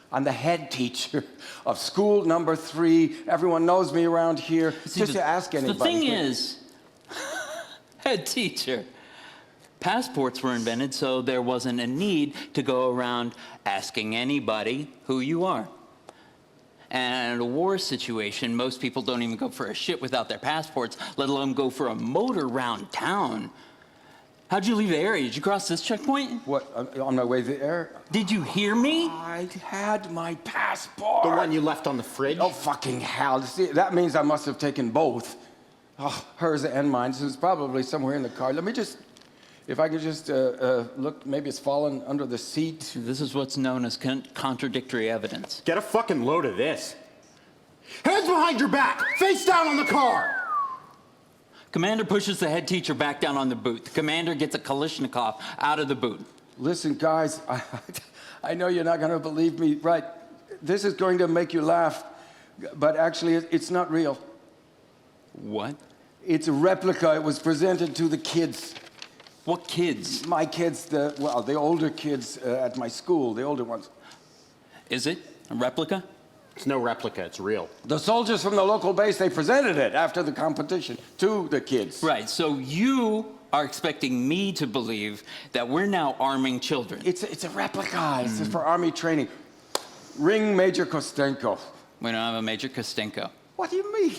I'm the head teacher of school number 3. Everyone knows me around here. Just to ask anybody. The thing is, head teacher, passports were invented so there wasn't a need to go around asking anybody who you are. And in a war situation, most people don't even go for a shit without their passports, let alone go for a motor round town. How'd you leave the area? Did you cross this checkpoint? What, on my way there? Did you hear me? I had my passport. The one you left on the fridge? Oh, fucking hell. See, that means I must have taken both. Oh, hers and mine. So it's probably somewhere in the car. Let me just, if I could just look, maybe it's fallen under the seat. This is what's known as contradictory evidence. Get a fucking load of this. Hands behind your back! Face down on the car! Commander pushes the head teacher back down on the boot. The commander gets a Kalashnikov out of the boot. Listen, guys, I know you're not going to believe me, right? This is going to make you laugh, but actually it's not real. What? It's a replica. It was presented to the kids. What kids? My kids, the older kids at my school, the older ones. Is it a replica? It's no replica, it's real. The soldiers from the local base, they presented it after the competition to the kids. Right, so you are expecting me to believe that we're now arming children. It's a replica. It's for Army training. Ring Major Kostenko. We don't have a Major Kostenko. What do you mean?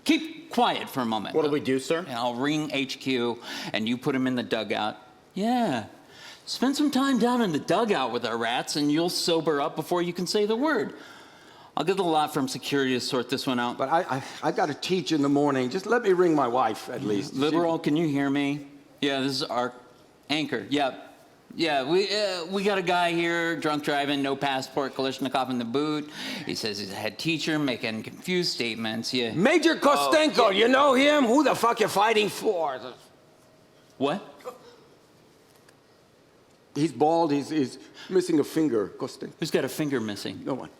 Keep quiet for a moment. What'll we do, sir? And I'll ring HQ, and you put him in the dugout. Yeah. Spend some time down in the dugout with our rats, and you'll sober up before you can say the word. I'll get the lot from security to sort this one out. But I got to teach in the morning. Just let me ring my wife, at least. Liberal, can you hear me? Yeah, this is our anchor. Yep. Yeah, we got a guy here, drunk driving, no passport, Kalashnikov in the boot. He says he's a head teacher, making confused statements. Yeah. Major Kostenko, you know him? Who the fuck you fighting for? What? He's bald. He's missing a finger, Kostenko. Who's got a finger missing? No one.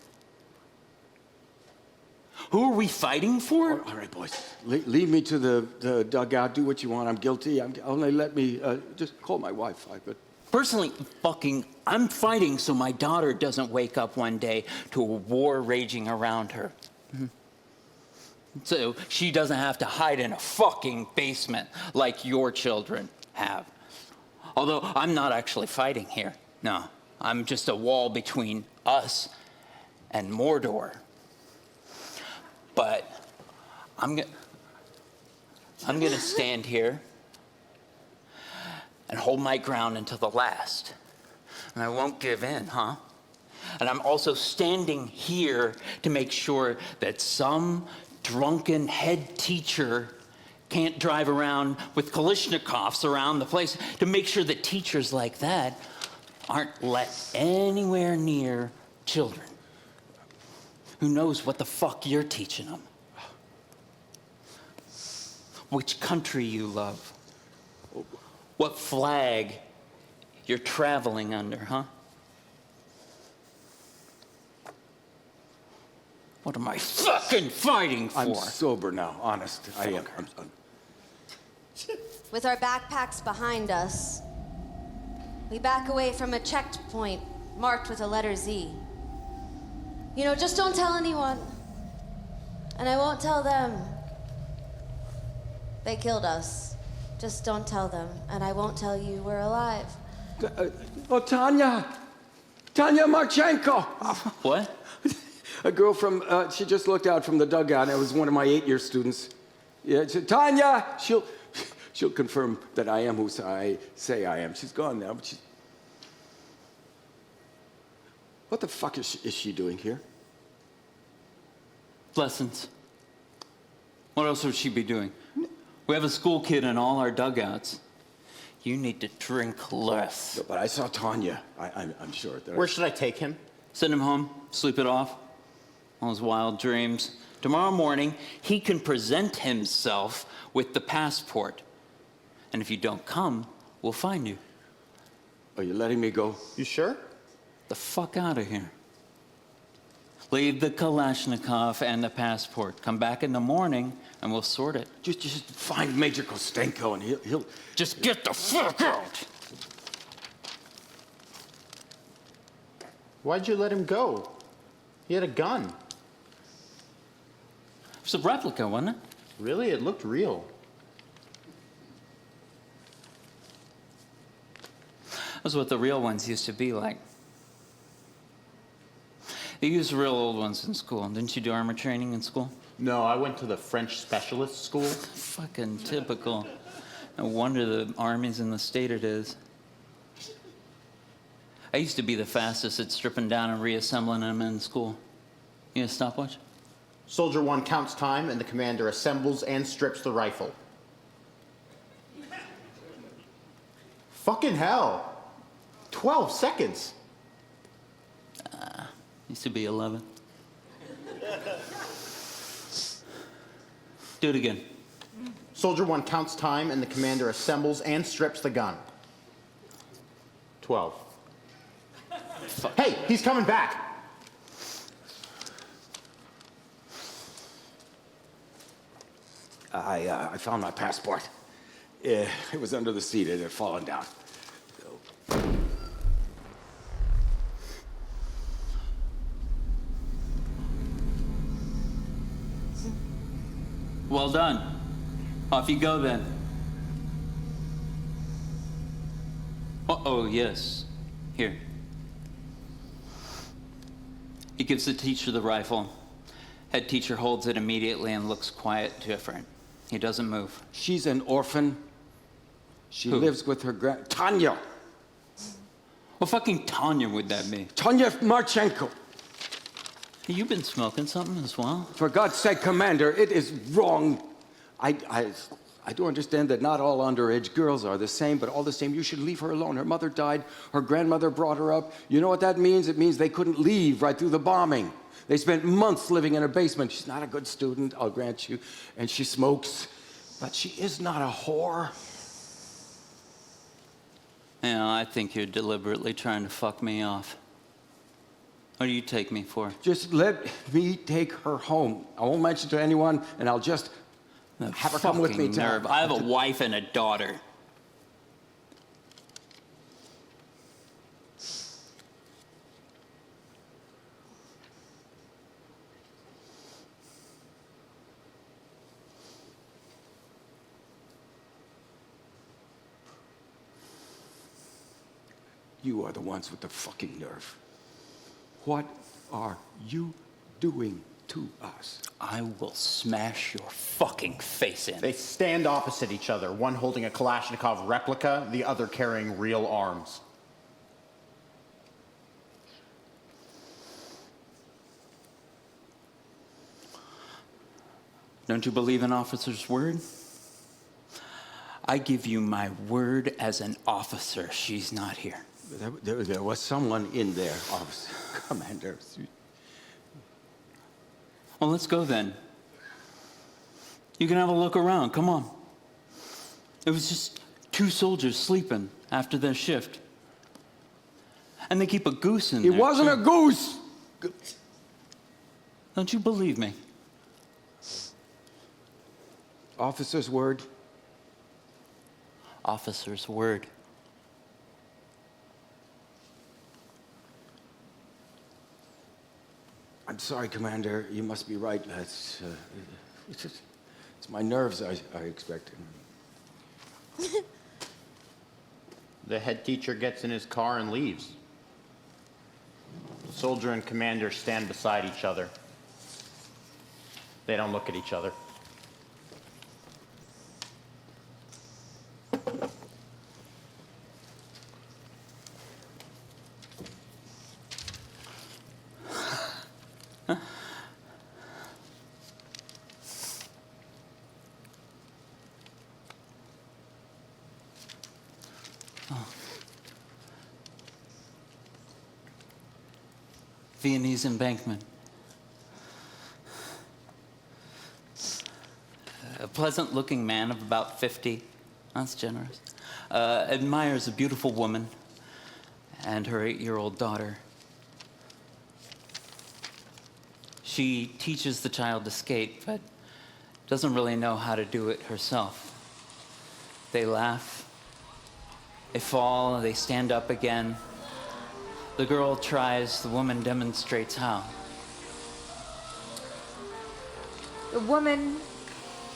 Who are we fighting for? All right, boys. Lead me to the dugout. Do what you want. I'm guilty. Only let me just call my wife. Personally, I'm fighting so my daughter doesn't wake up one day to a war raging around her. Mm-hmm. So she doesn't have to hide in a fucking basement like your children have. Although I'm not actually fighting here. No, I'm just a wall between us and Mordor. But I'm gonna stand here and hold my ground until the last. And I won't give in, huh? And I'm also standing here to make sure that some drunken head teacher can't drive around with Kalashnikovs around the place, to make sure that teachers like that aren't let anywhere near children. Who knows what the fuck you're teaching them? Which country you love? What flag you're traveling under, huh? What am I fucking fighting for? I'm sober now, honest. I am. With our backpacks behind us, we back away from a checkpoint marked with a letter Z. You know, just don't tell anyone. And I won't tell them. They killed us. Just don't tell them. And I won't tell you we're alive. Oh, Tanya! Tanya Marchenko! What? A girl from, she just looked out from the dugout. It was one of my 8-year students. Yeah, she, Tanya! She'll confirm that I am who I say I am. She's gone now, but she's... What the fuck is she doing here? Lessons. What else would she be doing? We have a school kid in all our dugouts. You need to drink less. No, but I saw Tanya. I'm sure. Where should I take him? Send him home, sleep it off. All his wild dreams. Tomorrow morning, he can present himself with the passport. And if you don't come, we'll find you. Are you letting me go? You sure? The fuck out of here. Leave the Kalashnikov and the passport. Come back in the morning and we'll sort it. Just find Major Kostenko and he'll... Just get the fuck out! Why'd you let him go? He had a gun. It was a replica, wasn't it? Really? It looked real. That's what the real ones used to be like. They used real old ones in school. Didn't you do armor training in school? No, I went to the French specialist school. Fucking typical. No wonder the army's in the state it is. I used to be the fastest at stripping down and reassembling them in school. You need a stopwatch? Soldier 1 counts time, and the commander assembles and strips the rifle. Fucking hell. 12 seconds. Used to be 11. Do it again. Soldier 1 counts time, and the commander assembles and strips the gun. 12. Hey, he's coming back. I found my passport. It was under the seat. It had fallen down. Well done. Off you go then. Oh, yes. Here. He gives the teacher the rifle. Head teacher holds it immediately and looks quiet, different. He doesn't move. She's an orphan. She Who? lives with her Tanya. What fucking Tanya would that be? Tanya Marchenko. Hey, you been smoking something as well? For God's sake, Commander, it is wrong. I do understand that not all underage girls are the same, but all the same, you should leave her alone. Her mother died. Her grandmother brought her up. You know what that means? It means they couldn't leave right through the bombing. They spent months living in a basement. She's not a good student, I'll grant you, and she smokes, but she is not a whore. You know, I think you're deliberately trying to fuck me off. What do you take me for? Just let me take her home. I won't mention to anyone, and I'll just have her come with me. Nerve. I have a wife and a daughter. You are the ones with the fucking nerve. What are you doing to us? I will smash your fucking face in. They stand opposite each other, one holding a Kalashnikov replica, the other carrying real arms. Don't you believe an officer's word? I give you my word as an officer, she's not here. There was someone in there, officer. Commander. Well, let's go then. You can have a look around, come on. It was just 2 soldiers sleeping after their shift. And they keep a goose in there. It wasn't a goose! Don't you believe me? Officer's word? Officer's word. I'm sorry, Commander. You must be right. It's my nerves, I expect. The head teacher gets in his car and leaves. The soldier and commander stand beside each other. They don't look at each other. Viennese embankment. A pleasant-looking man of about 50, that's generous, admires a beautiful woman and her 8-year-old daughter. She teaches the child to skate, but doesn't really know how to do it herself. They laugh, they fall, they stand up again. The girl tries, the woman demonstrates how. The woman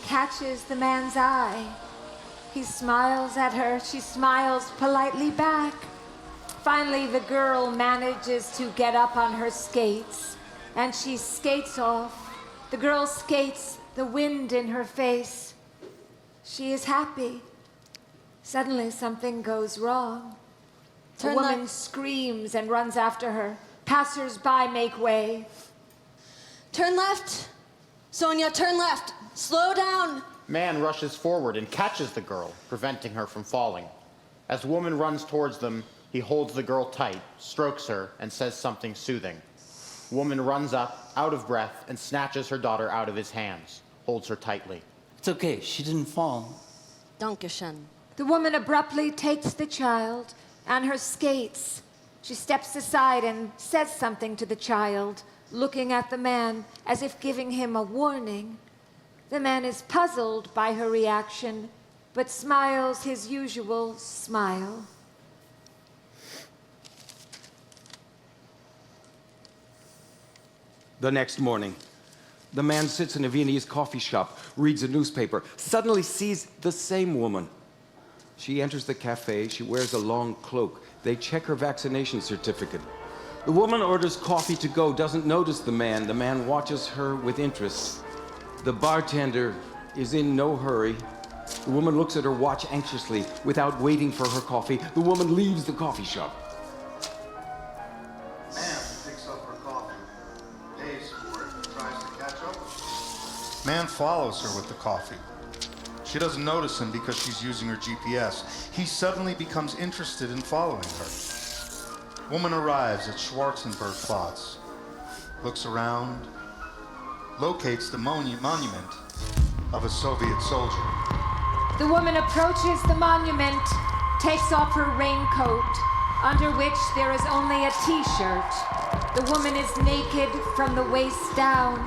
catches the man's eye. He smiles at her. She smiles politely back. Finally, the girl manages to get up on her skates, and she skates off. The girl skates, the wind in her face. She is happy. Suddenly, something goes wrong. The woman screams and runs after her. Passers-by make way. Turn left. Sonia, turn left. Slow down. Man rushes forward and catches the girl, preventing her from falling. As the woman runs towards them, he holds the girl tight, strokes her, and says something soothing. Woman runs up, out of breath, and snatches her daughter out of his hands, holds her tightly. It's okay, she didn't fall. Dankeschön. The woman abruptly takes the child and her skates. She steps aside and says something to the child, looking at the man as if giving him a warning. The man is puzzled by her reaction, but smiles his usual smile. The next morning, the man sits in a Viennese coffee shop, reads a newspaper, suddenly sees the same woman. She enters the cafe. She wears a long cloak. They check her vaccination certificate. The woman orders coffee to go, doesn't notice the man. The man watches her with interest. The bartender is in no hurry. The woman looks at her watch anxiously without waiting for her coffee. The woman leaves the coffee shop. Man picks up her coffee, pays for it, tries to catch up. Man follows her with the coffee. She doesn't notice him because she's using her GPS. He suddenly becomes interested in following her. Woman arrives at Schwarzenberg Platz, looks around, locates the monument of a Soviet soldier. The woman approaches the monument, takes off her raincoat, under which there is only a t-shirt. The woman is naked from the waist down.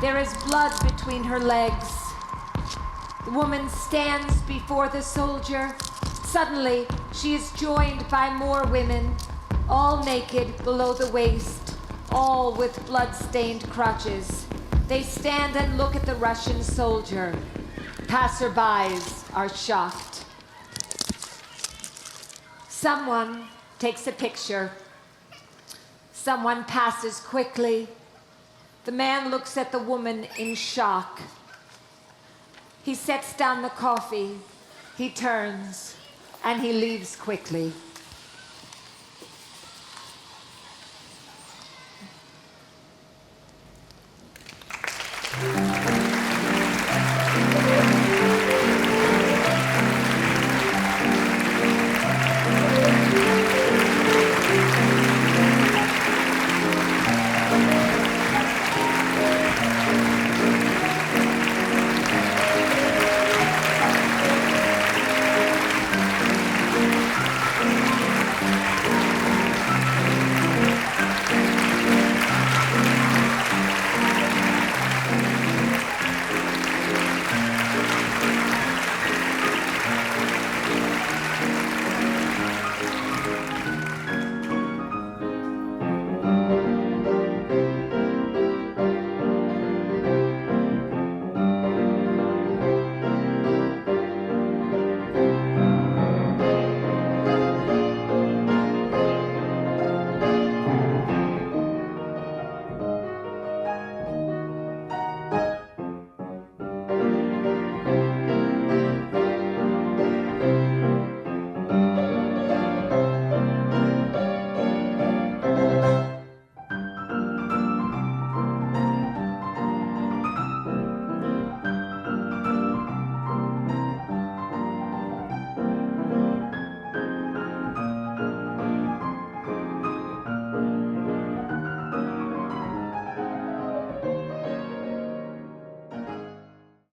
There is blood between her legs. The woman stands before the soldier. Suddenly, she is joined by more women, all naked below the waist, all with blood-stained crotches. They stand and look at the Russian soldier. Passerbys are shocked. Someone takes a picture. Someone passes quickly. The man looks at the woman in shock. He sets down the coffee. He turns, and he leaves quickly.